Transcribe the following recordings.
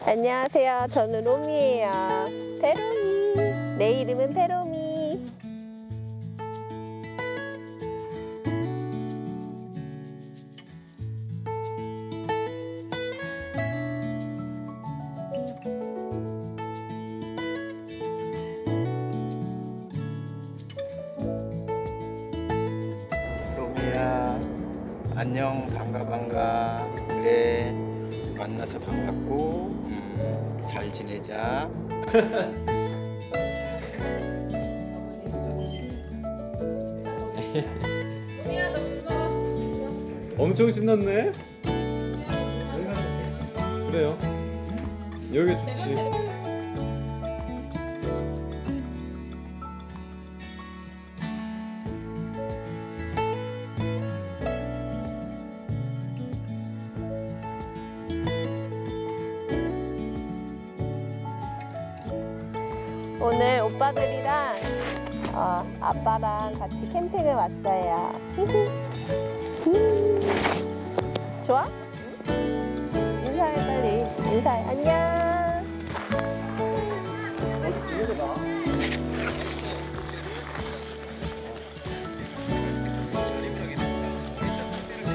안녕하세요. 저는 로미예요. 페로미. 내 이름은 페로미. 로미야, 안녕. 반가. 그래, 만나서 반갑고 잘 지내자. 엄청 신났네. 그래요. 여기 좋지. 오늘 오빠들이랑 아빠랑 같이 캠핑을 왔어요. 좋아? 인사해 빨리. 인사해. 안녕.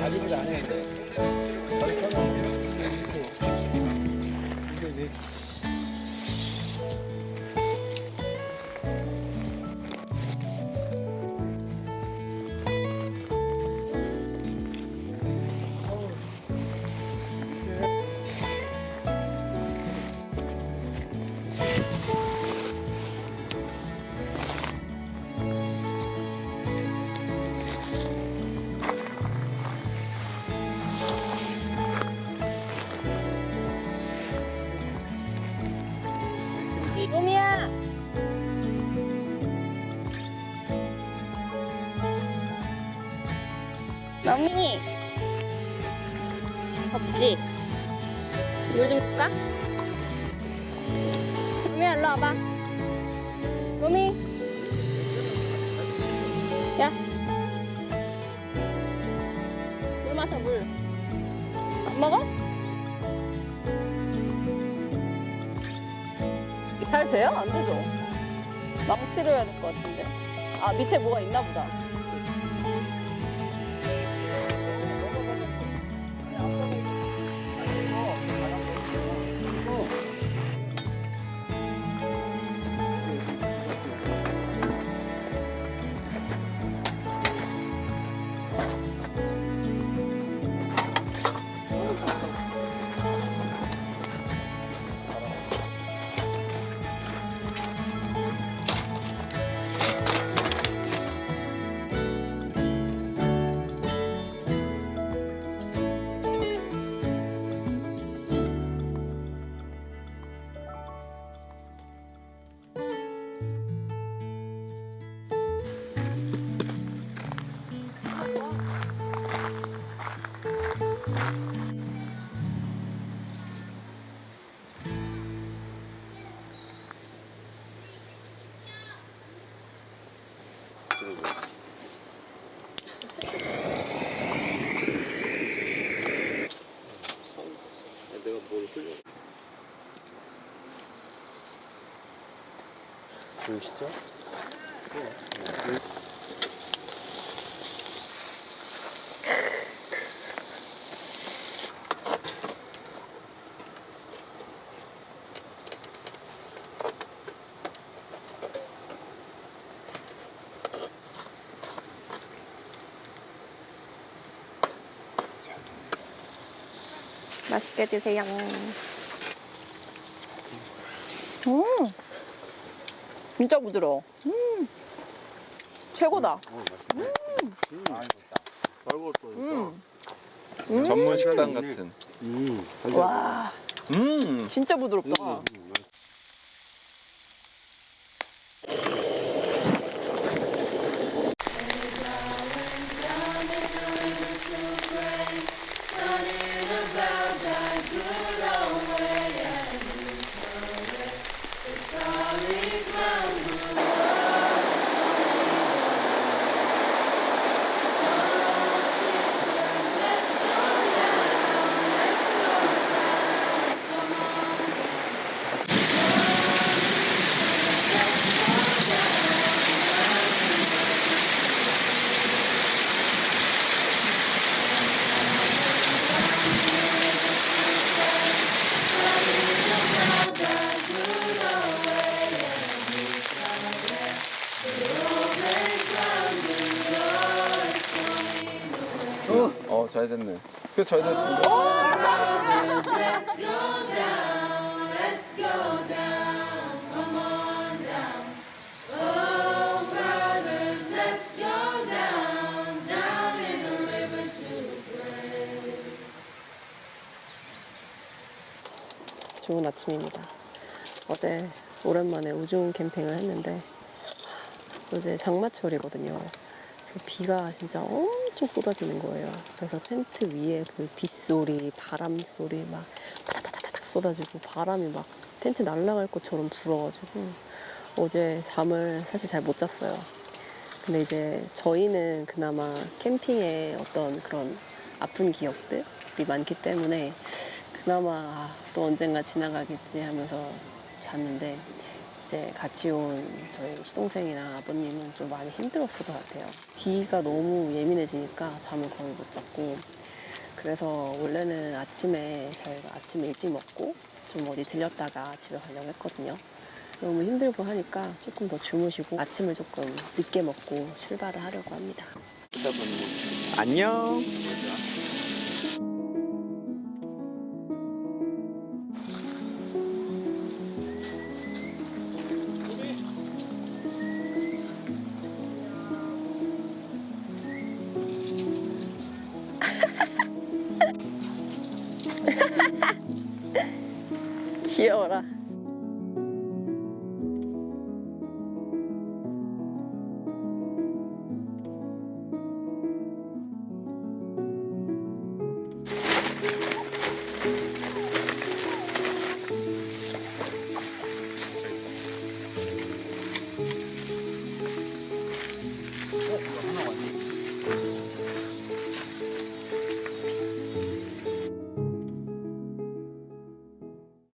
아직은 안 했는데. 로미야. 멍민이. 덥지? 물 좀 줄까? 로미야 일로 와봐. 로미. 야. 물 마셔 물. 안 먹어? 잘 돼요? 안 되죠? 망치를 해야 될 것 같은데. 아, 밑에 뭐가 있나 보다. 내가 뭘 흘려? 보이시죠? 맛있게 드세요. 진짜 부드러워. 최고다. 전문 식당 같은. 와, 진짜 부드럽다. 잘 됐네. 그래 잘 됐네. 좋은 아침입니다. 어제 오랜만에 우중 캠핑을 했는데 어제 장마철이거든요. 그래서 비가 진짜 엄청 쏟아지는 거예요. 그래서 텐트 위에 그 빗소리, 바람 소리 막 타다다다닥 쏟아지고 바람이 막 텐트 날아갈 것처럼 불어가지고 어제 잠을 사실 잘 못 잤어요. 근데 이제 저희는 그나마 캠핑에 어떤 그런 아픈 기억들이 많기 때문에 그나마 또 언젠가 지나가겠지 하면서 잤는데 이제 같이 온 저희 시동생이나 아버님은 좀 많이 힘들었을 것 같아요. 귀가 너무 예민해지니까 잠을 거의 못 잤고 그래서 원래는 아침에 저희가 아침 일찍 먹고 좀 어디 들렸다가 집에 가려고 했거든요. 너무 힘들고 하니까 조금 더 주무시고 아침을 조금 늦게 먹고 출발을 하려고 합니다. 안녕. 귀여워라.